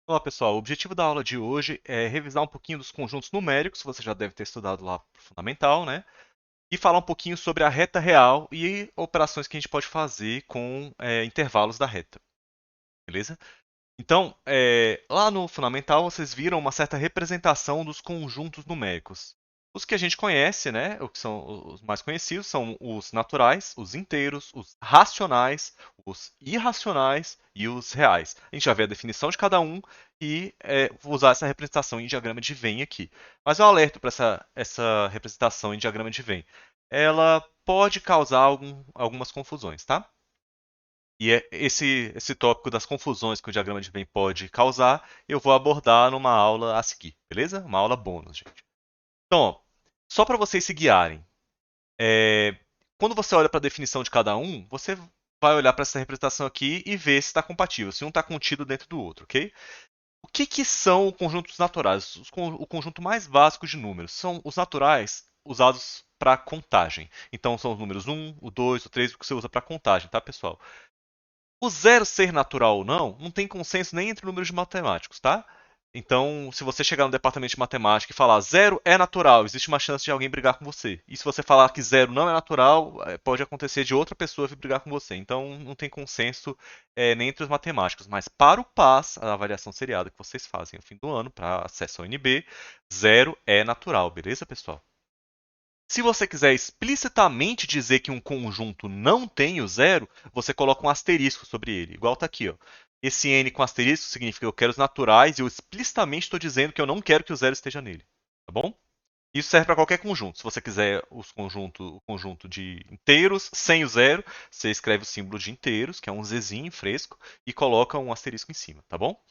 Olá pessoal, o objetivo da aula de hoje é revisar um pouquinho dos conjuntos numéricos, você já deve ter estudado lá pro fundamental, né? E falar um pouquinho sobre a reta real e operações que a gente pode fazer com intervalos da reta, beleza? Então, lá no fundamental vocês viram uma certa representação dos conjuntos numéricos. Os que a gente conhece, né, o que são os mais conhecidos, são os naturais, os inteiros, os racionais, os irracionais e os reais. A gente já vê a definição de cada um e vou usar essa representação em diagrama de Venn aqui. Mas eu alerto para essa representação em diagrama de Venn. Ela pode causar algumas confusões, tá? E esse tópico das confusões que o diagrama de Venn pode causar, eu vou abordar numa aula a seguir, beleza? Uma aula bônus, gente. Então, ó, só para vocês se guiarem, é, quando você olha para a definição de cada um, você vai olhar para essa representação aqui e ver se está compatível, se um está contido dentro do outro, ok? O que são conjuntos naturais? O conjunto mais básico de números são os naturais usados para contagem. Então, são os números 1, o 2, o 3, o que você usa para contagem, tá, pessoal? O zero ser natural ou não tem consenso nem entre números de matemáticos, tá? Então, se você chegar no departamento de matemática e falar zero é natural, existe uma chance de alguém brigar com você. E se você falar que zero não é natural, pode acontecer de outra pessoa vir brigar com você. Então, não tem consenso nem entre os matemáticos. Mas para o PAS, a avaliação seriada que vocês fazem no fim do ano, para acesso ao NB, zero é natural, beleza, pessoal? Se você quiser explicitamente dizer que um conjunto não tem o zero, você coloca um asterisco sobre ele, igual está aqui. Ó. Esse n com asterisco significa que eu quero os naturais e eu explicitamente estou dizendo que eu não quero que o zero esteja nele. Tá bom? Isso serve para qualquer conjunto. Se você quiser o conjunto de inteiros sem o zero, você escreve o símbolo de inteiros, que é um zzinho fresco, e coloca um asterisco em cima, tá bom?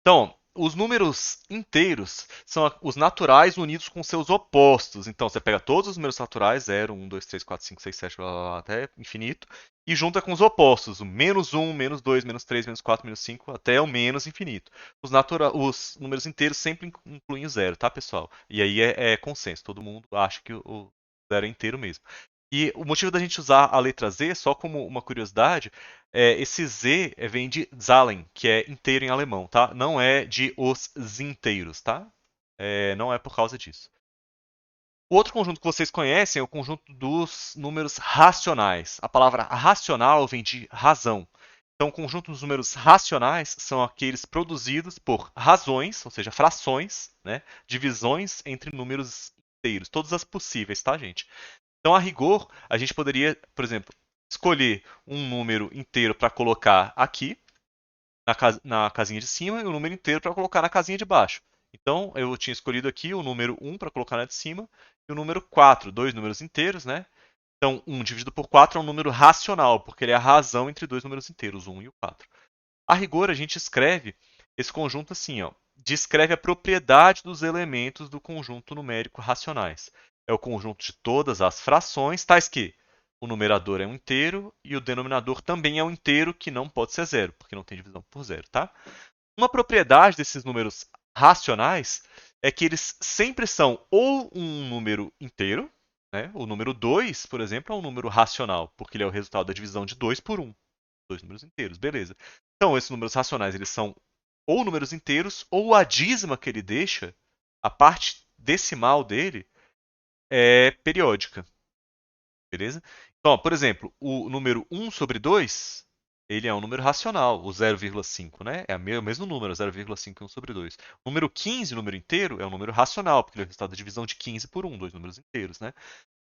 Então, os números inteiros são os naturais unidos com seus opostos. Então, você pega todos os números naturais, 0, 1, 2, 3, 4, 5, 6, 7, blá, blá, blá, até infinito, e junta com os opostos, o menos 1, menos 2, menos 3, menos 4, menos 5, até o menos infinito. Os números inteiros sempre incluem o zero, tá, pessoal? E aí é consenso, todo mundo acha que o zero é inteiro mesmo. E o motivo da gente usar a letra Z, só como uma curiosidade, esse Z vem de Zahlen, que é inteiro em alemão, tá? Não é de os inteiros, tá? Não é por causa disso. O outro conjunto que vocês conhecem é o conjunto dos números racionais. A palavra racional vem de razão. Então, o conjunto dos números racionais são aqueles produzidos por razões, ou seja, frações, né? Divisões entre números inteiros, todas as possíveis, tá, gente? Então, a rigor, a gente poderia, por exemplo, escolher um número inteiro para colocar aqui, na casinha de cima, e um número inteiro para colocar na casinha de baixo. Então, eu tinha escolhido aqui o número 1 para colocar na de cima e o número 4, dois números inteiros, né? Então, 1 dividido por 4 é um número racional, porque ele é a razão entre dois números inteiros, o 1 e o 4. A rigor, a gente escreve esse conjunto assim, ó. Descreve a propriedade dos elementos do conjunto numérico racionais. É o conjunto de todas as frações, tais que o numerador é um inteiro e o denominador também é um inteiro que não pode ser zero, porque não tem divisão por zero, tá? Uma propriedade desses números racionais é que eles sempre são ou um número inteiro, né? O número 2, por exemplo, é um número racional, porque ele é o resultado da divisão de 2 por 1. Dois números inteiros, beleza. Então, esses números racionais, eles são ou números inteiros, ou a dízima que ele deixa, a parte decimal dele, é periódica, beleza? Então, ó, por exemplo, o número 1 sobre 2, ele é um número racional, o 0,5, né? É o mesmo número, 0,5 e 1 sobre 2. O número 15, número inteiro, é um número racional, porque ele é o resultado da divisão de 15 por 1, dois números inteiros, né?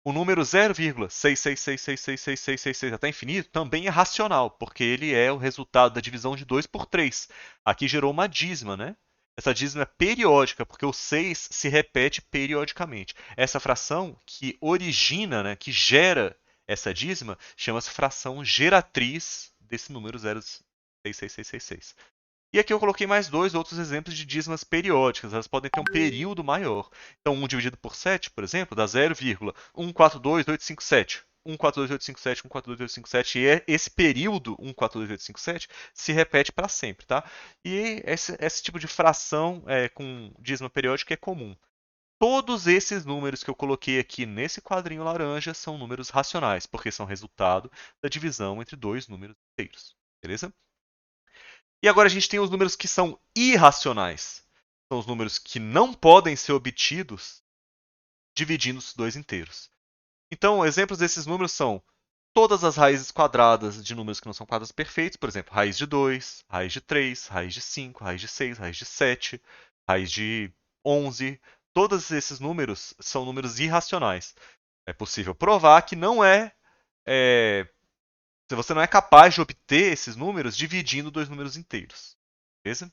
O número 0,666666666 até infinito também é racional, porque ele é o resultado da divisão de 2 por 3. Aqui gerou uma dízima, né? Essa dízima é periódica, porque o 6 se repete periodicamente. Essa fração que origina, né, que gera essa dízima, chama-se fração geratriz desse número 0,66666. E aqui eu coloquei mais dois outros exemplos de dízimas periódicas. Elas podem ter um período maior. Então, 1 dividido por 7, por exemplo, dá 0,142857. 142857, 142857, e esse período 142857 se repete para sempre, tá? E esse tipo de fração com dízima periódica é comum. Todos esses números que eu coloquei aqui nesse quadrinho laranja são números racionais, porque são resultado da divisão entre dois números inteiros, beleza? E agora a gente tem os números que são irracionais. São os números que não podem ser obtidos dividindo os dois inteiros. Então, exemplos desses números são todas as raízes quadradas de números que não são quadrados perfeitos, por exemplo, raiz de 2, raiz de 3, raiz de 5, raiz de 6, raiz de 7, raiz de 11. Todos esses números são números irracionais. É possível provar que se você não é capaz de obter esses números dividindo dois números inteiros. Beleza?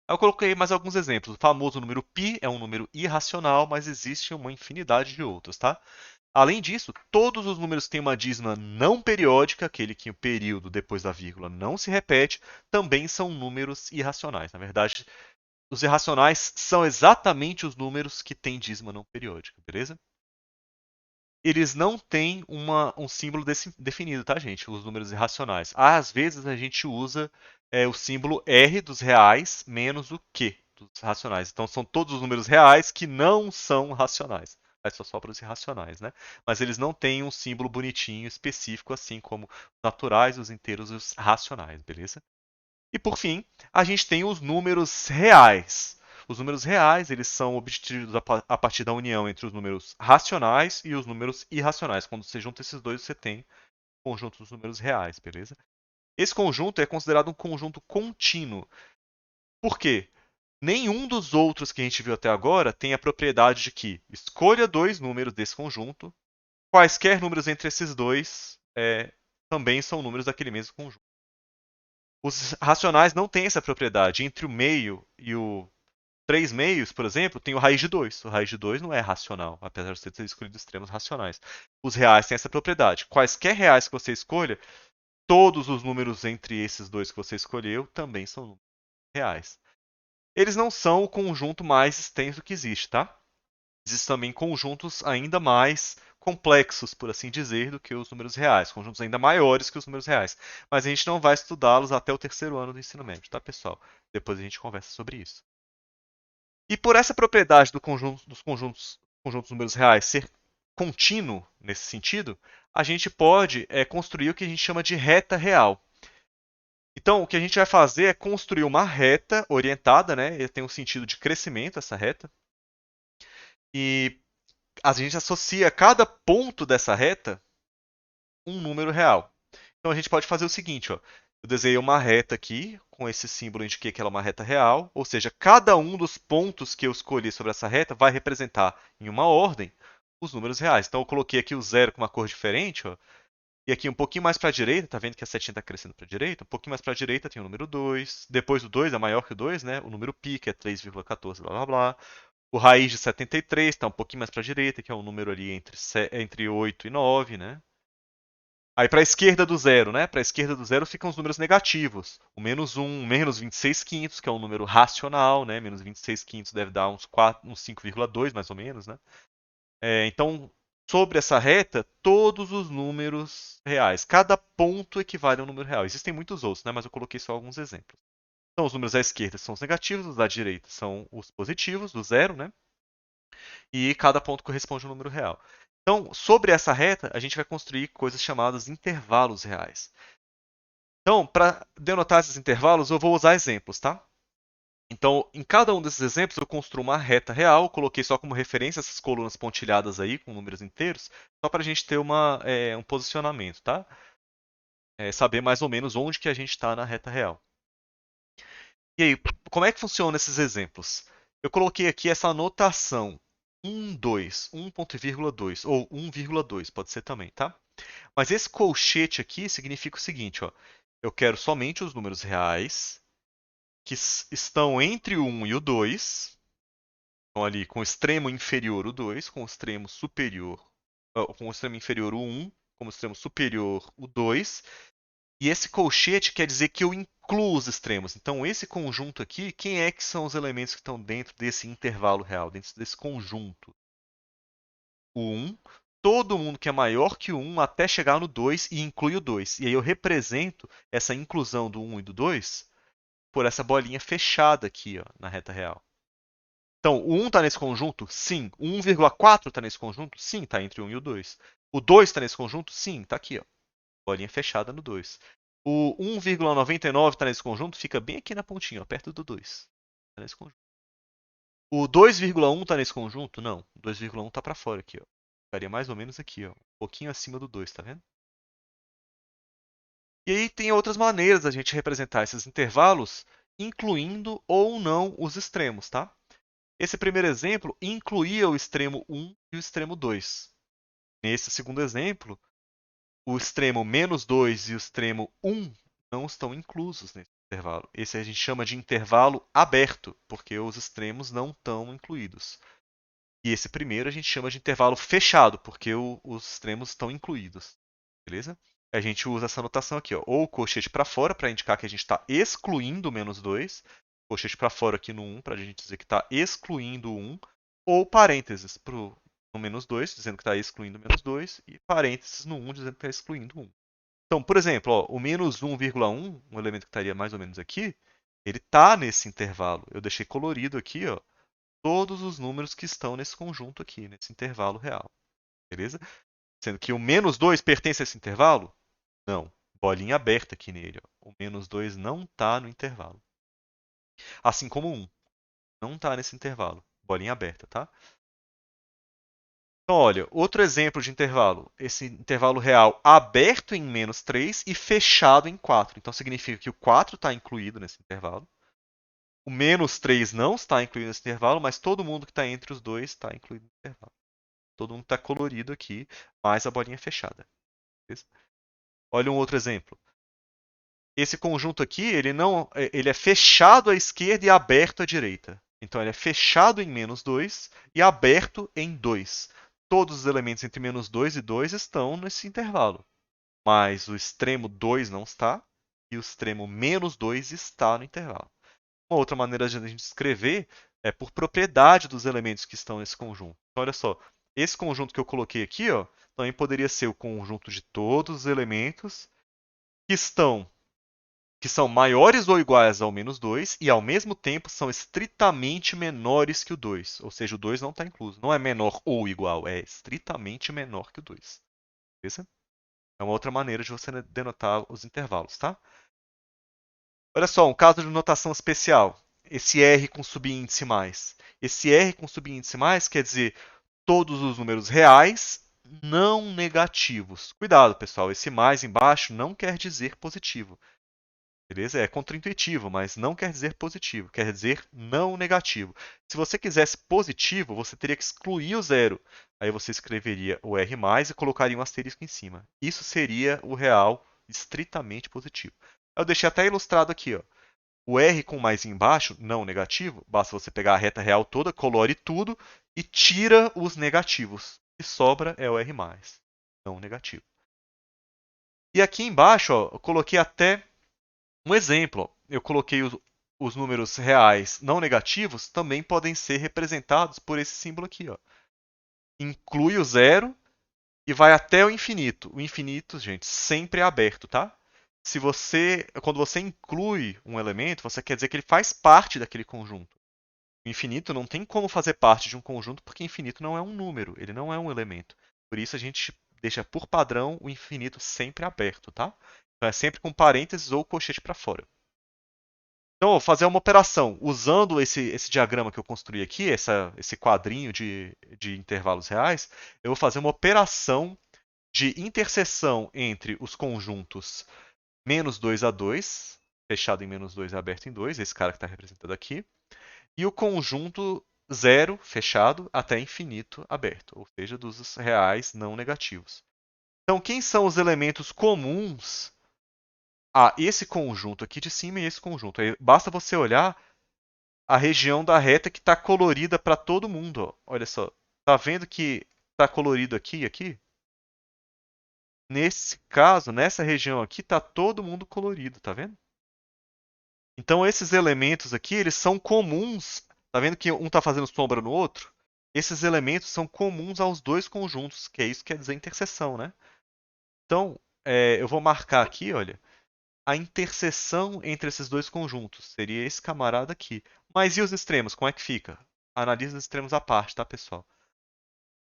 Aí eu coloquei mais alguns exemplos. O famoso número π é um número irracional, mas existe uma infinidade de outros, tá? Além disso, todos os números que têm uma dízima não periódica, aquele que o período depois da vírgula não se repete, também são números irracionais. Na verdade, os irracionais são exatamente os números que têm dízima não periódica, beleza? Eles não têm um símbolo definido, tá, gente? Os números irracionais. Às vezes a gente usa o símbolo R dos reais menos o Q dos racionais. Então são todos os números reais que não são racionais. É só para os irracionais, né? Mas eles não têm um símbolo bonitinho específico, assim como os naturais, os inteiros e os racionais, beleza? E por fim, a gente tem os números reais. Os números reais, eles são obtidos a partir da união entre os números racionais e os números irracionais. Quando você junta esses dois, você tem o conjunto dos números reais, beleza? Esse conjunto é considerado um conjunto contínuo. Por quê? Nenhum dos outros que a gente viu até agora tem a propriedade de que escolha dois números desse conjunto, quaisquer números entre esses dois também são números daquele mesmo conjunto. Os racionais não têm essa propriedade. Entre o meio e o 3 meios, por exemplo, tem o raiz de 2. O raiz de 2 não é racional, apesar de você ter escolhido extremos racionais. Os reais têm essa propriedade. Quaisquer reais que você escolha, todos os números entre esses dois que você escolheu também são números reais. Eles não são o conjunto mais extenso que existe, tá? Existem também conjuntos ainda mais complexos, por assim dizer, do que os números reais, conjuntos ainda maiores que os números reais. Mas a gente não vai estudá-los até o terceiro ano do ensino médio, tá, pessoal? Depois a gente conversa sobre isso. E por essa propriedade dos conjuntos números reais ser contínuo nesse sentido, a gente pode construir o que a gente chama de reta real. Então, o que a gente vai fazer é construir uma reta orientada, né? Ele tem um sentido de crescimento, essa reta. E a gente associa a cada ponto dessa reta um número real. Então a gente pode fazer o seguinte, ó. Eu desenhei uma reta aqui, com esse símbolo eu indiquei que ela é uma reta real, ou seja, cada um dos pontos que eu escolhi sobre essa reta vai representar em uma ordem os números reais. Então eu coloquei aqui o zero com uma cor diferente, ó, e aqui um pouquinho mais para a direita, tá vendo que a setinha está crescendo para a direita? Um pouquinho mais para a direita tem o número 2, depois do 2 é maior que o 2, né? O número π, que é 3,14, blá blá blá. O raiz de 73 está um pouquinho mais para a direita, que é um número ali entre 8 e 9, né? Aí para a esquerda do zero, né? Para a esquerda do zero ficam os números negativos. O menos 1, menos 26 quintos, que é um número racional, né? Menos 26 quintos deve dar uns 5,2 mais ou menos, né? Então, sobre essa reta, todos os números reais. Cada ponto equivale a um número real. Existem muitos outros, né? Mas eu coloquei só alguns exemplos. Então, os números à esquerda são os negativos, os da direita são os positivos, do zero, né? E cada ponto corresponde a um número real. Então, sobre essa reta, a gente vai construir coisas chamadas intervalos reais. Então, para denotar esses intervalos, eu vou usar exemplos, tá? Então, em cada um desses exemplos, eu construo uma reta real, coloquei só como referência essas colunas pontilhadas aí, com números inteiros, só para a gente ter um posicionamento, tá? Saber mais ou menos onde que a gente está na reta real. E aí, como é que funciona esses exemplos? Eu coloquei aqui essa notação 1, 2, 1.2 ou 1,2, pode ser também, tá? Mas esse colchete aqui significa o seguinte, ó. Eu quero somente os números reais que estão entre o 1 e o 2. Então ali com o extremo inferior o 2, com o extremo superior, com o extremo inferior o 1, com o extremo superior o 2. E esse colchete quer dizer que eu incluo os extremos. Então esse conjunto aqui, quem é que são os elementos que estão dentro desse intervalo real, dentro desse conjunto? O 1, todo mundo que é maior que o 1 até chegar no 2 e inclui o 2. E aí eu represento essa inclusão do 1 e do 2 por essa bolinha fechada aqui, ó, na reta real. Então, o 1 está nesse conjunto? Sim. O 1,4 está nesse conjunto? Sim, está entre o 1 e o 2. O 2 está nesse conjunto? Sim, está aqui, ó. Bolinha fechada no 2. O 1,99 está nesse conjunto, fica bem aqui na pontinha, ó, perto do 2. Tá nesse conjunto. O 2,1 está nesse conjunto? Não. O 2,1 está para fora aqui, ó. Ficaria mais ou menos aqui, ó. Um pouquinho acima do 2, tá vendo? E aí tem outras maneiras da gente representar esses intervalos, incluindo ou não os extremos, tá? Esse primeiro exemplo incluía o extremo 1 e o extremo 2. Nesse segundo exemplo, o extremo -2 e o extremo 1 não estão inclusos nesse intervalo. Esse a gente chama de intervalo aberto, porque os extremos não estão incluídos. E esse primeiro a gente chama de intervalo fechado, porque os extremos estão incluídos. Beleza? A gente usa essa notação aqui, ó, ou o colchete para fora, para indicar que a gente está excluindo o -2, colchete para fora aqui no 1, para a gente dizer que está excluindo o 1, ou parênteses no -2, dizendo que está excluindo o -2, e parênteses no 1, dizendo que está excluindo o 1. Então, por exemplo, ó, o -1,1, um elemento que estaria mais ou menos aqui, ele está nesse intervalo. Eu deixei colorido aqui, ó, todos os números que estão nesse conjunto aqui, nesse intervalo real. Beleza? Sendo que o -2 pertence a esse intervalo? Não. Bolinha aberta aqui nele. Ó. O -2 não está no intervalo. Assim como o 1. Não está nesse intervalo. Bolinha aberta, tá? Então, olha, outro exemplo de intervalo. Esse intervalo real aberto em -3 e fechado em 4. Então, significa que o 4 está incluído nesse intervalo. O -3 não está incluído nesse intervalo, mas todo mundo que está entre os dois está incluído no intervalo. Todo mundo está colorido aqui, mais a bolinha fechada. Beleza? Olha um outro exemplo. Esse conjunto aqui, ele é fechado à esquerda e aberto à direita. Então ele é fechado em -2 e aberto em 2. Todos os elementos entre -2 e 2 estão nesse intervalo. Mas o extremo 2 não está e o extremo -2 está no intervalo. Uma outra maneira de a gente escrever é por propriedade dos elementos que estão nesse conjunto. Então, olha só, esse conjunto que eu coloquei aqui, ó, também poderia ser o conjunto de todos os elementos que são maiores ou iguais ao -2 e ao mesmo tempo são estritamente menores que o 2. Ou seja, o 2 não está incluso. Não é menor ou igual, é estritamente menor que o 2. Beleza? É uma outra maneira de você denotar os intervalos, tá? Olha só, um caso de notação especial. Esse R com subíndice mais. Esse R com subíndice mais quer dizer todos os números reais não negativos. Cuidado, pessoal, esse mais embaixo não quer dizer positivo. Beleza? É contraintuitivo, mas não quer dizer positivo, quer dizer não negativo. Se você quisesse positivo, você teria que excluir o zero. Aí você escreveria o R mais e colocaria um asterisco em cima. Isso seria o real estritamente positivo. Eu deixei até ilustrado aqui, ó. O R com mais embaixo, não negativo, basta você pegar a reta real toda, colore tudo e tira os negativos. O que sobra é o R mais, não negativo. E aqui embaixo, ó, eu coloquei até um exemplo. Eu coloquei os números reais não negativos, também podem ser representados por esse símbolo aqui. Ó. Inclui o zero e vai até o infinito. O infinito, gente, sempre é aberto, tá? Quando você inclui um elemento, você quer dizer que ele faz parte daquele conjunto. O infinito não tem como fazer parte de um conjunto porque infinito não é um número, ele não é um elemento. Por isso a gente deixa por padrão o infinito sempre aberto, tá? Então é sempre com parênteses ou colchete para fora. Então, eu vou fazer uma operação usando esse diagrama que eu construí aqui, esse quadrinho de intervalos reais. Eu vou fazer uma operação de interseção entre os conjuntos -2 a 2, fechado em -2 e aberto em 2, esse cara que está representado aqui, e o conjunto zero, fechado, até infinito, aberto, ou seja, dos reais não negativos. Então, quem são os elementos comuns a esse conjunto aqui de cima e esse conjunto? Aí, basta você olhar a região da reta que está colorida para todo mundo. Ó. Olha só, tá vendo que está colorido aqui e aqui? Nesse caso, nessa região aqui, está todo mundo colorido, tá vendo? Então esses elementos aqui, eles são comuns. Tá vendo que um está fazendo sombra no outro? Esses elementos são comuns aos dois conjuntos, que é isso que quer dizer interseção, né? Então, eu vou marcar aqui, olha, a interseção entre esses dois conjuntos. Seria esse camarada aqui. Mas e os extremos? Como é que fica? Analise os extremos à parte, tá, pessoal?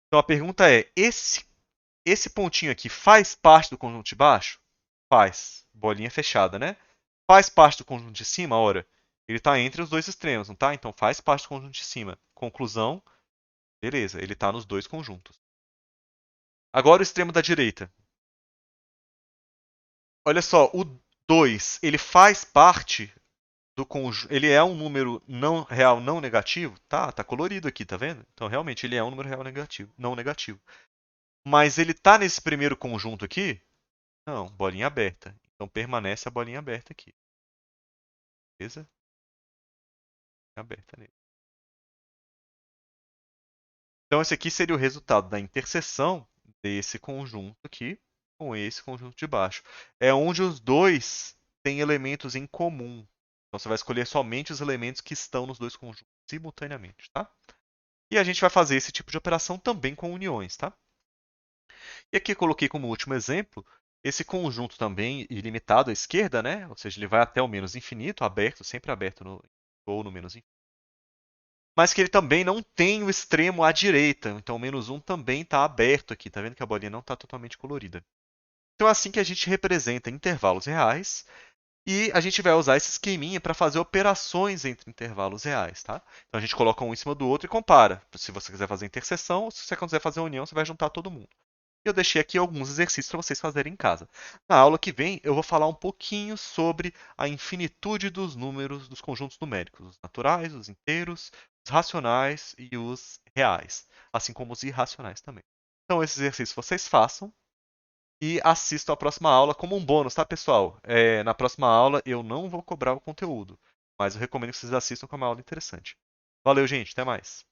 Então a pergunta é: esse pontinho aqui faz parte do conjunto de baixo? Faz. Bolinha fechada, né? Faz parte do conjunto de cima? Ora, ele está entre os dois extremos, não tá? Então faz parte do conjunto de cima. Conclusão, beleza, ele está nos dois conjuntos. Agora o extremo da direita. Olha só, o 2, ele faz parte do conjunto. Ele é um número não real não negativo? Tá colorido aqui, tá vendo? Então realmente ele é um número real negativo, não negativo. Mas ele tá nesse primeiro conjunto aqui? Não, bolinha aberta. Então permanece a bolinha aberta aqui. Beleza? Aberta nele. Então esse aqui seria o resultado da interseção desse conjunto aqui com esse conjunto de baixo. É onde os dois têm elementos em comum. Então você vai escolher somente os elementos que estão nos dois conjuntos simultaneamente, tá? E a gente vai fazer esse tipo de operação também com uniões, tá? E aqui eu coloquei como último exemplo esse conjunto também ilimitado à esquerda, né? Ou seja, ele vai até o menos infinito, aberto, sempre aberto no, ou no menos infinito. Mas que ele também não tem o extremo à direita. Então o menos 1 também está aberto aqui. Tá vendo que a bolinha não está totalmente colorida. Então é assim que a gente representa intervalos reais. E a gente vai usar esse esqueminha para fazer operações entre intervalos reais, tá? Então a gente coloca um em cima do outro e compara. Se você quiser fazer interseção, ou se você quiser fazer união, você vai juntar todo mundo. E eu deixei aqui alguns exercícios para vocês fazerem em casa. Na aula que vem, eu vou falar um pouquinho sobre a infinitude dos números dos conjuntos numéricos, os naturais, os inteiros, os racionais e os reais, assim como os irracionais também. Então, esses exercícios vocês façam e assistam a próxima aula como um bônus, tá, pessoal? Na próxima aula eu não vou cobrar o conteúdo, mas eu recomendo que vocês assistam como uma aula interessante. Valeu, gente, até mais.